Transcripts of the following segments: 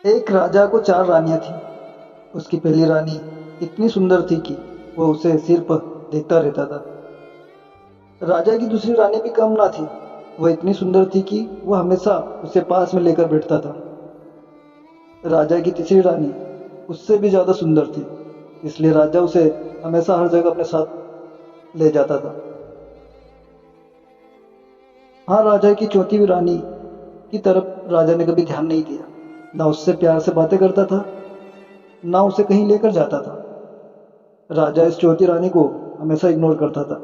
एक राजा को 4 रानियां थीं। उसकी पहली रानी इतनी सुंदर थी कि वह उसे सिर पर देखता रहता था। राजा की दूसरी रानी भी कम ना थी। वह इतनी सुंदर थी कि वह हमेशा उसे पास में लेकर बैठता था। राजा की तीसरी रानी उससे भी ज्यादा सुंदर थी, इसलिए राजा उसे हमेशा हर जगह अपने साथ ले जाता था। हाँ, राजा की चौथी रानी की तरफ राजा ने कभी ध्यान नहीं दिया। ना उससे प्यार से बातें करता था, ना उसे कहीं लेकर जाता था। राजा इस चौथी रानी को हमेशा इग्नोर करता था।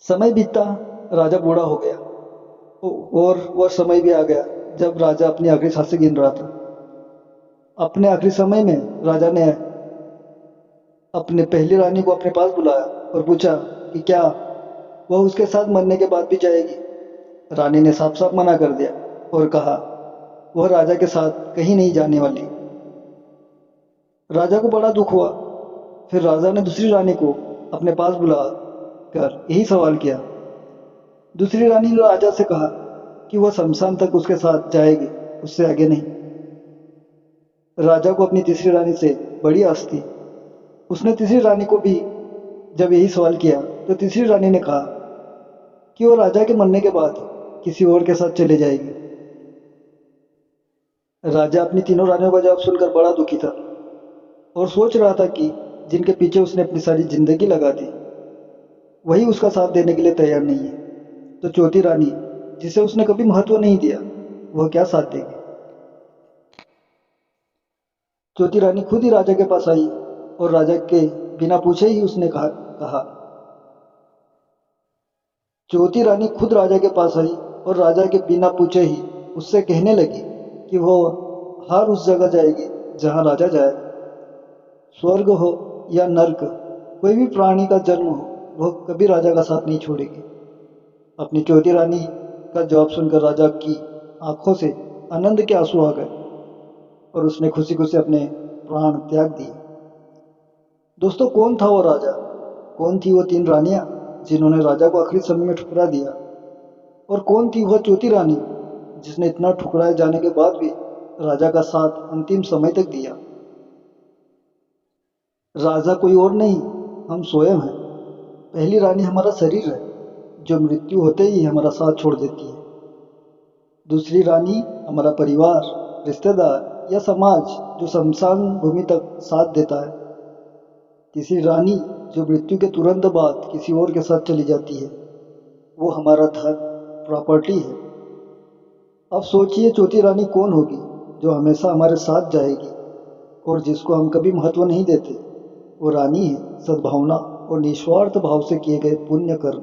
समय बीतता, राजा बूढ़ा हो गया। और वह समय भी आ गया जब राजा अपनी आखिरी सांसें गिन रहा था। अपने आखिरी समय में राजा ने अपने पहली रानी को अपने पास बुलाया और पूछा कि क्या वह उसके साथ मरने के बाद भी जाएगी। रानी ने साफ साफ मना कर दिया और कहा वह राजा के साथ कहीं नहीं जाने वाली। राजा को बड़ा दुख हुआ। फिर राजा ने दूसरी रानी को अपने पास बुला कर यही सवाल किया। दूसरी रानी ने राजा से कहा कि वह शमशान तक उसके साथ जाएगी, उससे आगे नहीं। राजा को अपनी तीसरी रानी से बड़ी आस थी। उसने तीसरी रानी को भी जब यही सवाल किया तो तीसरी रानी ने कहा कि वो राजा के मरने के बाद किसी और के साथ चले जाएगी। राजा अपनी तीनों रानियों का जवाब सुनकर बड़ा दुखी था और सोच रहा था कि जिनके पीछे उसने अपनी सारी जिंदगी लगा दी, वही उसका साथ देने के लिए तैयार नहीं है। तो चौथी रानी, जिसे उसने कभी महत्व नहीं दिया, वह क्या साथ देगी। चौथी रानी खुद ही राजा के पास आई और राजा के बिना पूछे ही उसने कहा। चौथी रानी खुद राजा के पास आई और राजा के बिना पूछे ही उससे कहने लगी कि वो हर उस जगह जाएगी जहां राजा जाएगा। स्वर्ग हो या नर्क, कोई भी प्राणी का जन्म हो, वह कभी राजा का साथ नहीं छोड़ेगी। अपनी चौथी रानी का जवाब सुनकर राजा की आंखों से आनंद के आंसू आ गए और उसने खुशी खुशी अपने प्राण त्याग दिए। दोस्तों, कौन था वो राजा? कौन थी वो 3 रानियां जिन्होंने राजा को आखिरी समय में ठुकरा दिया? और कौन थी वह चौथी रानी जिसने इतना ठुकराए जाने के बाद भी राजा का साथ अंतिम समय तक दिया? राजा कोई और नहीं, हम स्वयं हैं। पहली रानी हमारा शरीर है, जो मृत्यु होते ही हमारा साथ छोड़ देती है। दूसरी रानी हमारा परिवार, रिश्तेदार या समाज, जो शमशान भूमि तक साथ देता है। तीसरी रानी, जो मृत्यु के तुरंत बाद किसी और के साथ चली जाती है, वो हमारा धन, प्रॉपर्टी है। अब सोचिए, चौथी रानी कौन होगी जो हमेशा हमारे साथ जाएगी और जिसको हम कभी महत्व नहीं देते। वो रानी है सद्भावना और निस्वार्थ भाव से किए गए पुण्य कर्म।